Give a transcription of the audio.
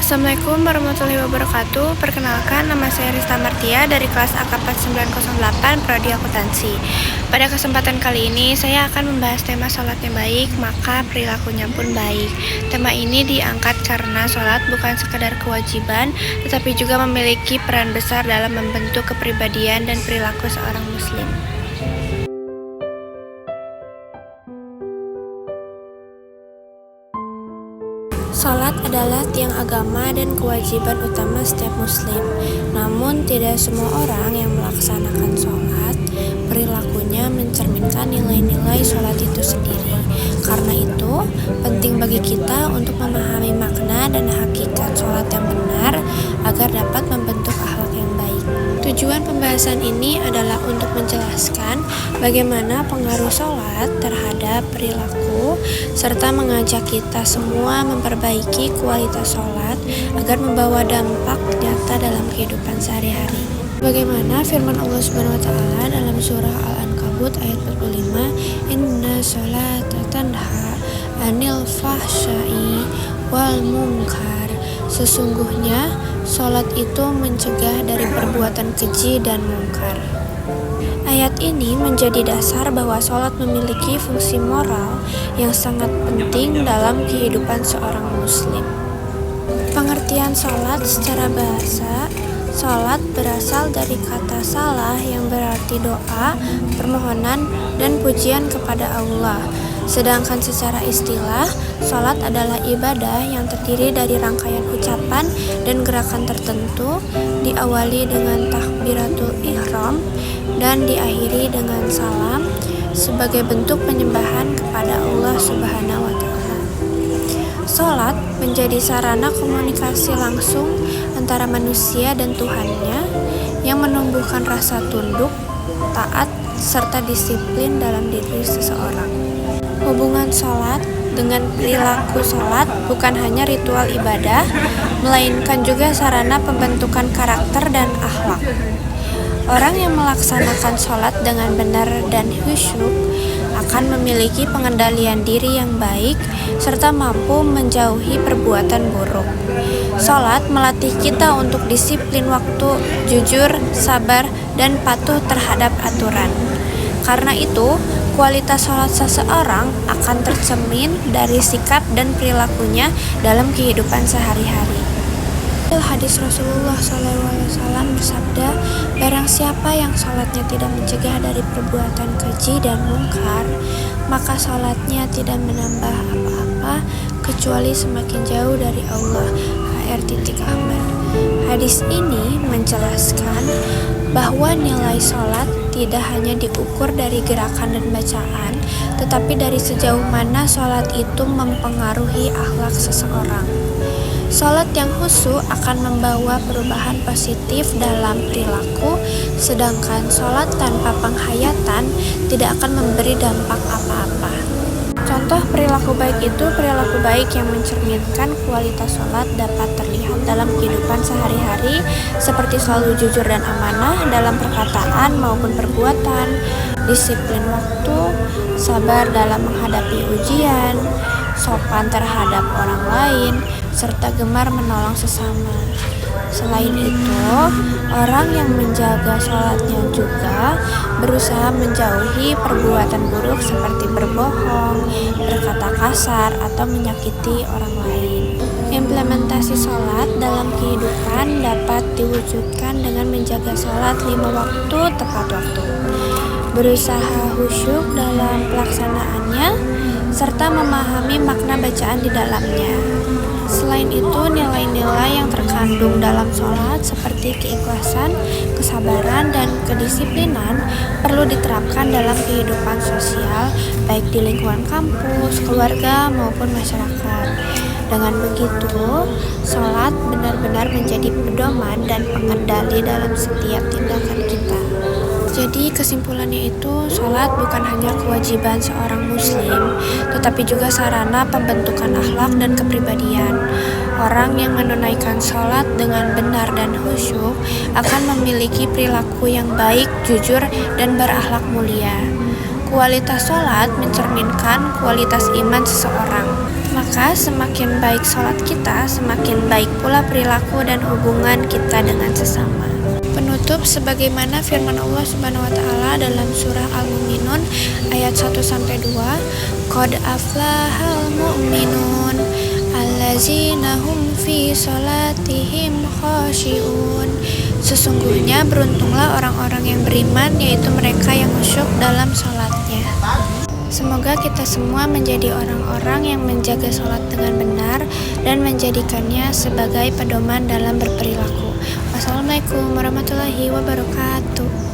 Assalamualaikum warahmatullahi wabarakatuh. Perkenalkan, nama saya Rista Martia dari kelas AK4908 Prodi Akuntansi. Pada kesempatan kali ini saya akan membahas tema sholat yang baik, maka perilakunya pun baik. Tema ini diangkat karena sholat bukan sekedar kewajiban, tetapi juga memiliki peran besar dalam membentuk kepribadian dan perilaku seorang muslim. Salat adalah tiang agama dan kewajiban utama setiap muslim. Namun tidak semua orang yang melaksanakan salat perilakunya mencerminkan nilai-nilai salat itu sendiri. Karena itu, penting bagi kita untuk memahami makna dan hakikat salat yang benar agar dapat membentuk akhlak yang baik. Tujuan pembahasan ini adalah untuk menjelaskan bagaimana pengaruh salat terhadap perilaku serta mengajak kita semua memperbaiki kualitas salat agar membawa dampak nyata dalam kehidupan sehari-hari. Bagaimana firman Allah Subhanahu wa taala dalam surah Al-Ankabut ayat 45, "Inna sholata tanha 'anil fahsya'i wal munkar." Sesungguhnya salat itu mencegah dari perbuatan keji dan mungkar. Ayat ini menjadi dasar bahwa salat memiliki fungsi moral yang sangat penting dalam kehidupan seorang muslim. Pengertian salat secara bahasa, salat berasal dari kata salah yang berarti doa, permohonan, dan pujian kepada Allah. Sedangkan secara istilah, salat adalah ibadah yang terdiri dari rangkaian ucapan dan gerakan tertentu, diawali dengan takbiratul ihram dan diakhiri dengan salam sebagai bentuk penyembahan kepada Allah Subhanahu wa taala. Salat menjadi sarana komunikasi langsung antara manusia dan Tuhannya yang menumbuhkan rasa tunduk, taat, serta disiplin dalam diri seseorang. Hubungan salat dengan perilaku salat bukan hanya ritual ibadah, melainkan juga sarana pembentukan karakter dan akhlak. Orang yang melaksanakan salat dengan benar dan khusyuk akan memiliki pengendalian diri yang baik serta mampu menjauhi perbuatan buruk. Salat melatih kita untuk disiplin waktu, jujur, sabar, dan patuh terhadap aturan. Karena itu, kualitas salat seseorang akan tercermin dari sikap dan perilakunya dalam kehidupan sehari-hari. Hadis Rasulullah SAW bersabda, "Barang siapa yang salatnya tidak mencegah dari perbuatan keji dan mungkar, maka salatnya tidak menambah apa-apa kecuali semakin jauh dari Allah." HR. Hadis ini menjelaskan bahwa nilai salat tidak hanya diukur dari gerakan dan bacaan, tetapi dari sejauh mana salat itu mempengaruhi akhlak seseorang. Salat yang khusyuk akan membawa perubahan positif dalam perilaku, sedangkan salat tanpa penghayatan tidak akan memberi dampak apa-apa. Contoh perilaku baik itu perilaku baik yang mencerminkan kualitas salat dapat terlihat dalam kehidupan sehari-hari, seperti selalu jujur dan amanah dalam perkataan maupun perbuatan, disiplin waktu, sabar dalam menghadapi ujian, sopan terhadap orang lain, serta gemar menolong sesama. Selain itu, orang yang menjaga salatnya juga berusaha menjauhi perbuatan buruk seperti berbohong, berkata kasar, atau menyakiti orang lain. Implementasi salat dalam kehidupan dapat diwujudkan dengan menjaga salat 5 waktu tepat waktu, berusaha khusyuk dalam pelaksanaannya, serta memahami makna bacaan di dalamnya. Selain itu, nilai-nilai yang terkandung dalam salat seperti keikhlasan, kesabaran, dan kedisiplinan perlu diterapkan dalam kehidupan sosial, baik di lingkungan kampus, keluarga, maupun masyarakat. Dengan begitu, salat benar-benar menjadi pedoman dan pengendali dalam setiap tindakan kita. Jadi kesimpulannya itu, salat bukan hanya kewajiban seorang muslim, tetapi juga sarana pembentukan akhlak dan kepribadian. Orang yang menunaikan salat dengan benar dan khusyuk akan memiliki perilaku yang baik, jujur, dan berakhlak mulia. Kualitas salat mencerminkan kualitas iman seseorang. Maka semakin baik sholat kita, semakin baik pula perilaku dan hubungan kita dengan sesama. Penutup sebagaimana firman Allah Subhanahu wa taala dalam surah Al-Mu'minun ayat 1-2, Qad aflahal mu'minun allazina hum fi sholatihim khashi'un. Sesungguhnya beruntunglah orang-orang yang beriman, yaitu mereka yang khusyuk dalam sholatnya. Semoga kita semua menjadi orang-orang yang menjaga sholat dengan benar dan menjadikannya sebagai pedoman dalam berperilaku. Wassalamualaikum warahmatullahi wabarakatuh.